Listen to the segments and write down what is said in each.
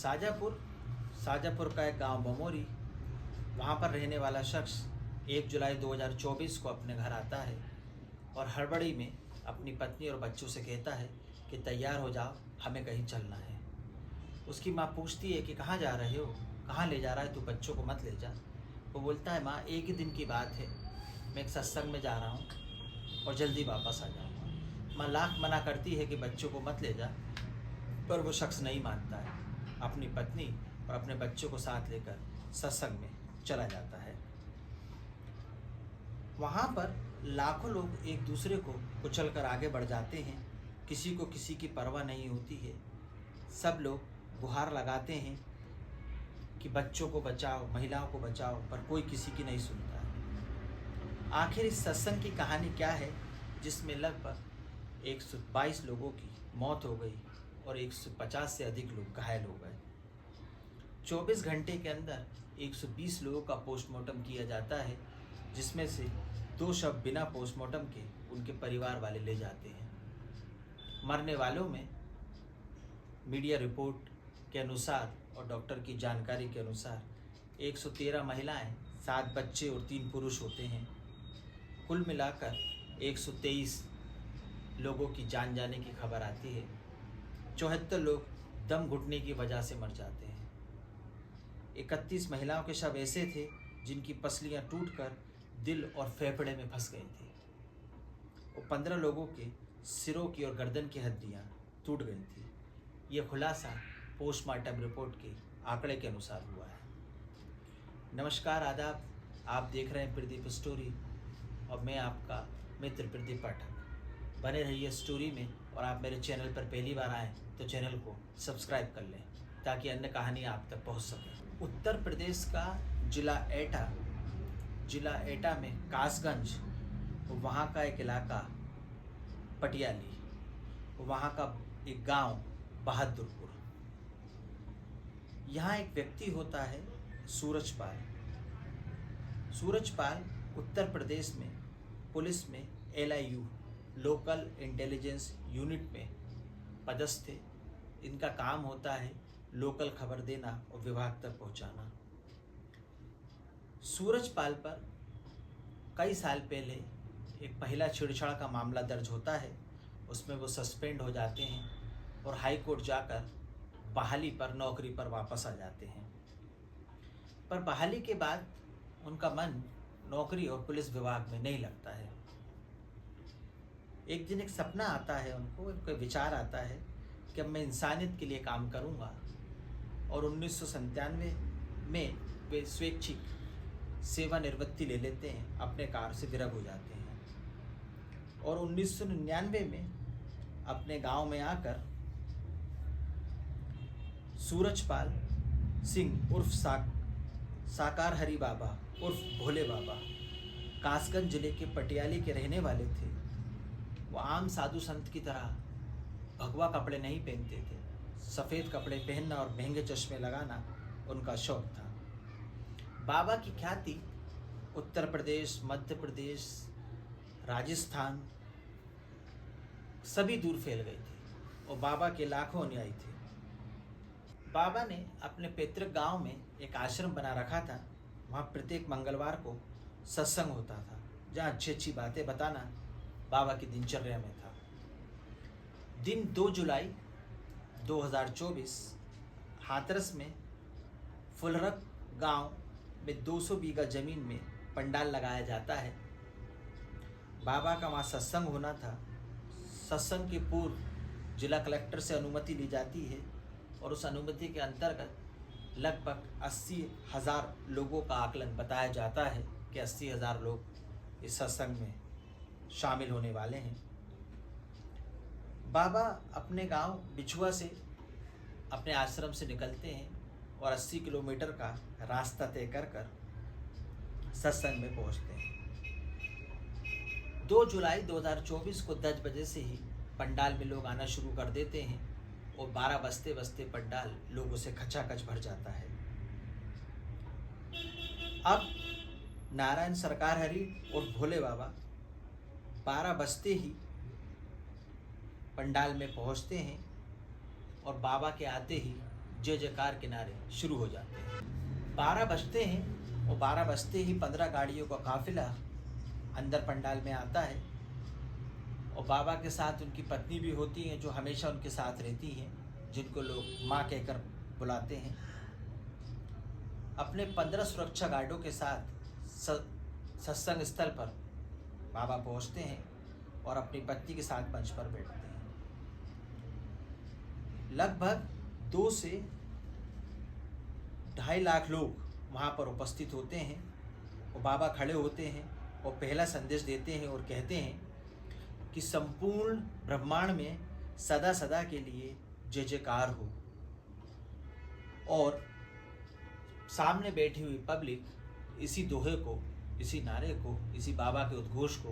शाजापुर शाजापुर का एक गांव बमोरी, वहाँ पर रहने वाला शख्स 1 जुलाई 2024 को अपने घर आता है और हड़बड़ी में अपनी पत्नी और बच्चों से कहता है कि तैयार हो जाओ, हमें कहीं चलना है। उसकी माँ पूछती है कि कहाँ जा रहे हो, कहाँ ले जा रहा है तू, बच्चों को मत ले जा। वो बोलता है माँ, एक ही दिन की बात है, मैं एक सत्संग में जा रहा हूँ और जल्दी वापस आ जाऊँगा। माँ लाख मना करती है कि बच्चों को मत ले जा, पर वो शख्स नहीं मानता है। अपनी पत्नी और अपने बच्चों को साथ लेकर सत्संग में चला जाता है। वहाँ पर लाखों लोग एक दूसरे को कुचल कर आगे बढ़ जाते हैं। किसी को किसी की परवाह नहीं होती है। सब लोग गुहार लगाते हैं कि बच्चों को बचाओ, महिलाओं को बचाओ, पर कोई किसी की नहीं सुनता है। आखिर इस सत्संग की कहानी क्या है, जिसमें लगभग 122 लोगों की मौत हो गई और 150 से अधिक लोग घायल हो गए। 24 घंटे के अंदर 120 लोगों का पोस्टमार्टम किया जाता है, जिसमें से 2 शव बिना पोस्टमार्टम के उनके परिवार वाले ले जाते हैं। मरने वालों में मीडिया रिपोर्ट के अनुसार और डॉक्टर की जानकारी के अनुसार 113 महिलाएं, 7 बच्चे और 3 पुरुष होते हैं। कुल मिलाकर 123 लोगों की जान जाने की खबर आती है। 74 लोग दम घुटने की वजह से मर जाते हैं। 31 महिलाओं के शव ऐसे थे जिनकी पसलियां टूटकर दिल और फेफड़े में फंस गई थी और 15 लोगों के सिरों की और गर्दन की हड्डियां टूट गई थी। ये खुलासा पोस्टमार्टम रिपोर्ट के आंकड़े के अनुसार हुआ है। नमस्कार, आदाब, आप देख रहे हैं प्रदीप स्टोरी और मैं आपका मित्र प्रदीप पाठक। बने रहिए स्टोरी में और आप मेरे चैनल पर पहली बार आएँ तो चैनल को सब्सक्राइब कर लें ताकि अन्य कहानी आप तक पहुंच सके। उत्तर प्रदेश का जिला एटा में कासगंज, वहाँ का एक इलाका पटियाली, वहाँ का एक गांव बहादुरपुर। यहाँ एक व्यक्ति होता है सूरजपाल। सूरजपाल उत्तर प्रदेश में पुलिस में LIU लोकल इंटेलिजेंस यूनिट में पदस्थ थे। इनका काम होता है लोकल खबर देना और विभाग तक पहुंचाना। सूरजपाल पर कई साल पहले एक महिला छेड़छाड़ का मामला दर्ज होता है। उसमें वो सस्पेंड हो जाते हैं और हाई कोर्ट जाकर बहाली पर, नौकरी पर वापस आ जाते हैं। पर बहाली के बाद उनका मन नौकरी और पुलिस विभाग में नहीं लगता है। एक दिन एक सपना आता है उनको, एक विचार आता है कि अब मैं इंसानियत के लिए काम करूंगा। और 1997 में वे स्वैच्छिक सेवानिवृत्ति ले लेते हैं, अपने कार्य से विरग हो जाते हैं। और 1999 में अपने गांव में आकर सूरजपाल सिंह उर्फ साकार हरी बाबा उर्फ भोले बाबा कासगंज जिले के पटियाली के रहने वाले थे। वो आम साधु संत की तरह भगवा कपड़े नहीं पहनते थे। सफ़ेद कपड़े पहनना और महंगे चश्मे लगाना उनका शौक था। बाबा की ख्याति उत्तर प्रदेश, मध्य प्रदेश, राजस्थान सभी दूर फैल गई थी और बाबा के लाखों अनुयायी थे। बाबा ने अपने पैतृक गांव में एक आश्रम बना रखा था। वहाँ प्रत्येक मंगलवार को सत्संग होता था, जहाँ अच्छी अच्छी बातें बताना बाबा की दिनचर्या में था। दिन 2 जुलाई 2024 हाथरस में फुलरक गांव में 200 बीघा जमीन में पंडाल लगाया जाता है। बाबा का वहाँ सत्संग होना था। सत्संग के पूर्व जिला कलेक्टर से अनुमति ली जाती है और उस अनुमति के अंतर्गत लगभग 80,000 लोगों का आकलन बताया जाता है कि 80,000 लोग इस सत्संग में शामिल होने वाले हैं। बाबा अपने गांव बिछुआ से अपने आश्रम से निकलते हैं और 80 किलोमीटर का रास्ता तय कर सत्संग में पहुंचते हैं। 2 जुलाई 2024 को 10 बजे से ही पंडाल में लोग आना शुरू कर देते हैं और 12 बजते बजते पंडाल लोगों से खचाखच भर जाता है। अब नारायण सरकार हरी और भोले बाबा 12 बजते ही पंडाल में पहुंचते हैं और बाबा के आते ही जय जयकार के नारे शुरू हो जाते हैं। 12 बजते हैं और 12 बजते ही 15 गाड़ियों का काफिला अंदर पंडाल में आता है और बाबा के साथ उनकी पत्नी भी होती हैं जो हमेशा उनके साथ रहती हैं, जिनको लोग माँ कहकर बुलाते हैं। अपने 15 सुरक्षा गार्डों के साथ सत्संग स्थल पर बाबा पहुंचते हैं और अपनी पत्नी के साथ मंच पर बैठते हैं। लगभग 2 से 2.5 लाख लोग वहाँ पर उपस्थित होते हैं और बाबा खड़े होते हैं और पहला संदेश देते हैं और कहते हैं कि संपूर्ण ब्रह्मांड में सदा सदा के लिए जय जयकार हो। और सामने बैठी हुई पब्लिक इसी दोहे को, इसी नारे को, इसी बाबा के उद्घोष को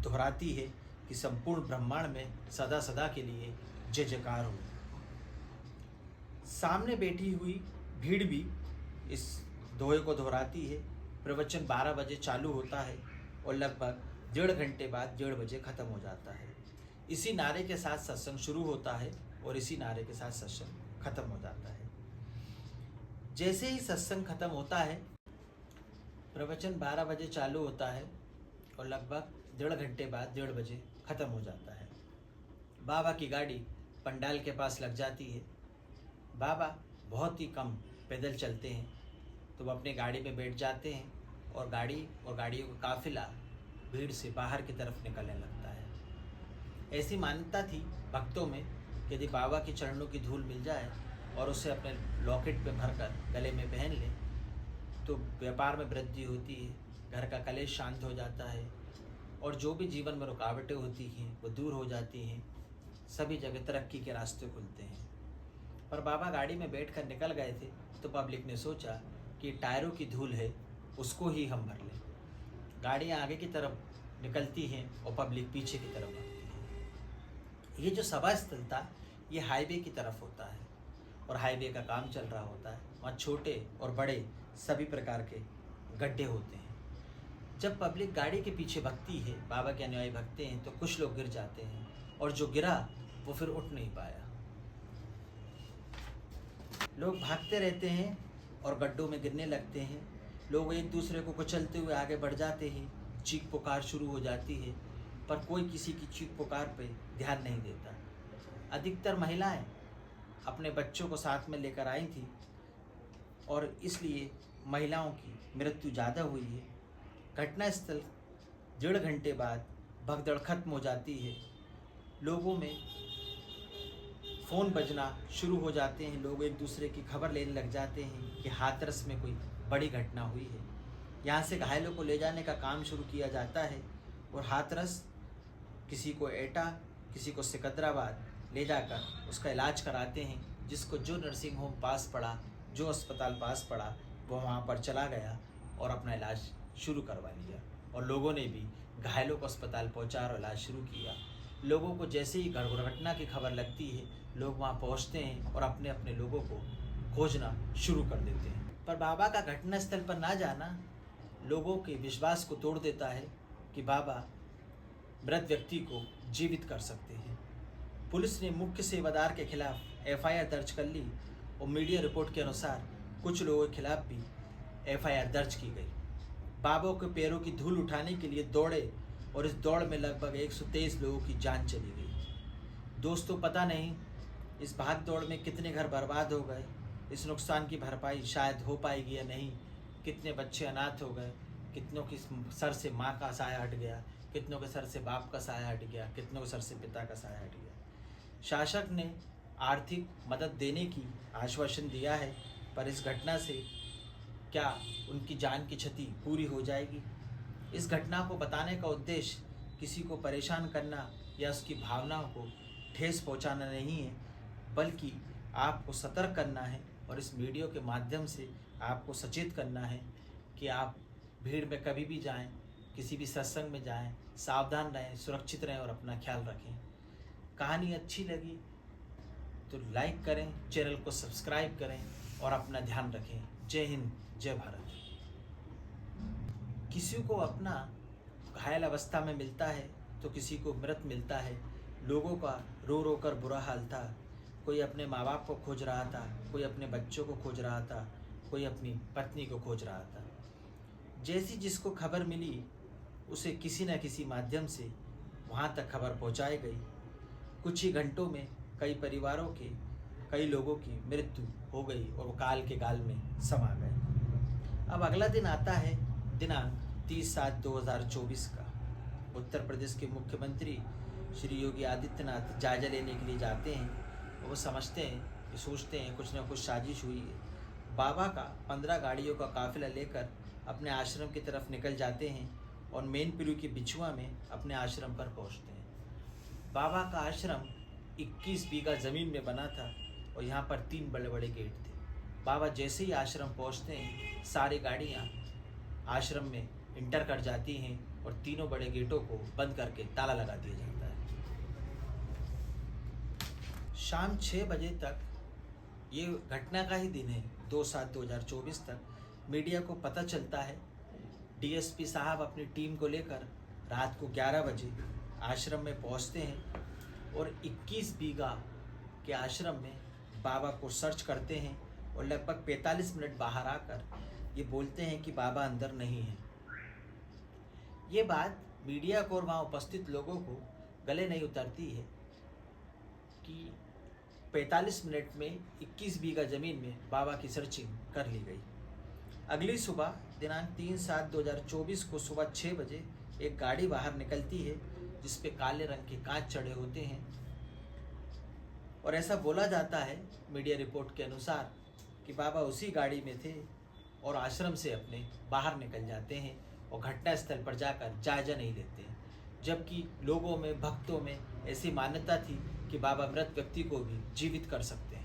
दोहराती है कि संपूर्ण ब्रह्मांड में सदा सदा के लिए जय जयकार हो। सामने बैठी हुई भीड़ भी इस दोहे को दोहराती है। प्रवचन 12 बजे चालू होता है और लगभग 1.5 घंटे बाद 1:30 बजे ख़त्म हो जाता है। इसी नारे के साथ सत्संग शुरू होता है और इसी नारे के साथ सत्संग खत्म हो जाता है। जैसे ही सत्संग खत्म होता है, प्रवचन 12 बजे चालू होता है और लगभग 1.5 घंटे बाद 1:30 बजे ख़त्म हो जाता है। बाबा की गाड़ी पंडाल के पास लग जाती है। बाबा बहुत ही कम पैदल चलते हैं तो वो अपनी गाड़ी में बैठ जाते हैं और गाड़ियों का काफिला भीड़ से बाहर की तरफ निकलने लगता है। ऐसी मान्यता थी भक्तों में कि यदि बाबा के चरणों की धूल मिल जाए और उसे अपने लॉकेट में भरकर गले में पहन ले तो व्यापार में वृद्धि होती है, घर का कलेश शांत हो जाता है और जो भी जीवन में रुकावटें होती हैं वो दूर हो जाती हैं, सभी जगह तरक्की के रास्ते खुलते हैं। पर बाबा गाड़ी में बैठकर निकल गए थे तो पब्लिक ने सोचा कि टायरों की धूल है, उसको ही हम भर लें। गाड़ियाँ आगे की तरफ निकलती हैं और पब्लिक पीछे की तरफ आती है। ये जो सभा स्थल था ये हाईवे की तरफ होता है और हाईवे का काम चल रहा होता है। वहाँ छोटे और बड़े सभी प्रकार के गड्ढे होते हैं। जब पब्लिक गाड़ी के पीछे भगती है, बाबा के अनुयायी भगते हैं, तो कुछ लोग गिर जाते हैं और जो गिरा वो फिर उठ नहीं पाया। लोग भागते रहते हैं और गड्ढों में गिरने लगते हैं। लोग एक दूसरे को कुचलते हुए आगे बढ़ जाते हैं। चीख पुकार शुरू हो जाती है पर कोई किसी की चीख पुकार पे ध्यान नहीं देता। अधिकतर महिलाएं अपने बच्चों को साथ में लेकर आई थी और इसलिए महिलाओं की मृत्यु ज़्यादा हुई है। घटनास्थल 1.5 घंटे बाद भगदड़ खत्म हो जाती है। लोगों में फ़ोन बजना शुरू हो जाते हैं। लोग एक दूसरे की खबर लेने लग जाते हैं कि हाथरस में कोई बड़ी घटना हुई है। यहाँ से घायलों को ले जाने का काम शुरू किया जाता है और हाथरस किसी को एटा, किसी को सिकंदराबाद ले जाकर उसका इलाज कराते हैं। जिसको जो नर्सिंग होम पास पड़ा, जो अस्पताल पास पड़ा, वो वहाँ पर चला गया और अपना इलाज शुरू करवा लिया। और लोगों ने भी घायलों को अस्पताल पहुँचा और इलाज शुरू किया। लोगों को जैसे ही दुर्घटना की खबर लगती है, लोग वहाँ पहुँचते हैं और अपने अपने लोगों को खोजना शुरू कर देते हैं। पर बाबा का घटनास्थल पर ना जाना लोगों के विश्वास को तोड़ देता है कि बाबा मृत व्यक्ति को जीवित कर सकते हैं। पुलिस ने मुख्य सेवादार के खिलाफ एफआईआर दर्ज कर ली और मीडिया रिपोर्ट के अनुसार कुछ लोगों के खिलाफ भी एफआईआर दर्ज की गई। बाबा के पैरों की धूल उठाने के लिए दौड़े और इस दौड़ में लगभग 123 लोगों की जान चली गई। दोस्तों, पता नहीं इस भाग दौड़ में कितने घर बर्बाद हो गए। इस नुकसान की भरपाई शायद हो पाएगी या नहीं। कितने बच्चे अनाथ हो गए, कितनों की सर से माँ का साया हट गया, कितनों के सर से बाप का साया हट गया, कितनों के सर से पिता का साया हट गया। शासक ने आर्थिक मदद देने की आश्वासन दिया है पर इस घटना से क्या उनकी जान की क्षति पूरी हो जाएगी? इस घटना को बताने का उद्देश्य किसी को परेशान करना या उसकी भावनाओं को ठेस पहुंचाना नहीं है, बल्कि आपको सतर्क करना है और इस वीडियो के माध्यम से आपको सचेत करना है कि आप भीड़ में कभी भी जाएं, किसी भी सत्संग में जाएं, सावधान रहें, सुरक्षित रहें और अपना ख्याल रखें। कहानी अच्छी लगी तो लाइक करें, चैनल को सब्सक्राइब करें और अपना ध्यान रखें। जय हिंद, जय भारत। किसी को अपना घायल अवस्था में मिलता है तो किसी को मृत मिलता है। लोगों का रो रो कर बुरा हाल था। कोई अपने माँ बाप को खोज रहा था, कोई अपने बच्चों को खोज रहा था, कोई अपनी पत्नी को खोज रहा था। जैसी जिसको खबर मिली उसे किसी न किसी माध्यम से वहाँ तक खबर पहुँचाई गई। कुछ ही घंटों में कई परिवारों के, कई लोगों की मृत्यु हो गई और वो काल के गाल में समा गए। अब अगला दिन आता है दिनांक 30/7/2024 का। उत्तर प्रदेश के मुख्यमंत्री श्री योगी आदित्यनाथ जायजा लेने के लिए जाते हैं। वो समझते हैं कि सोचते हैं कुछ ना कुछ साजिश हुई है। बाबा का 15 गाड़ियों का काफिला लेकर अपने आश्रम की तरफ निकल जाते हैं और मैनपुरी की बिछुआ में अपने आश्रम पर पहुंचते हैं। बाबा का आश्रम 21 बीघा ज़मीन में बना था और यहाँ पर 3 बड़े बड़े गेट थे। बाबा जैसे ही आश्रम पहुँचते हैं सारी गाड़ियाँ आश्रम में इंटर कर जाती हैं और तीनों बड़े गेटों को बंद करके ताला लगा दिया जाता है। शाम 6 बजे तक, ये घटना का ही दिन है, 2/7/2024 तक मीडिया को पता चलता है। डीएसपी साहब अपनी टीम को लेकर रात को 11 बजे आश्रम में पहुंचते हैं और 21 बीघा के आश्रम में बाबा को सर्च करते हैं और लगभग 45 मिनट बाहर आकर ये बोलते हैं कि बाबा अंदर नहीं है। ये बात मीडिया को और वहाँ उपस्थित लोगों को गले नहीं उतरती है कि 45 मिनट में 21 बीघा ज़मीन में बाबा की सर्चिंग कर ली गई। अगली सुबह दिनांक 3/7/2024 को सुबह 6 बजे एक गाड़ी बाहर निकलती है जिस पे काले रंग के कांच चढ़े होते हैं और ऐसा बोला जाता है मीडिया रिपोर्ट के अनुसार कि बाबा उसी गाड़ी में थे और आश्रम से अपने बाहर निकल जाते हैं और घटनास्थल पर जाकर जायजा नहीं लेते हैं। जबकि लोगों में, भक्तों में ऐसी मान्यता थी कि बाबा मृत व्यक्ति को भी जीवित कर सकते हैं।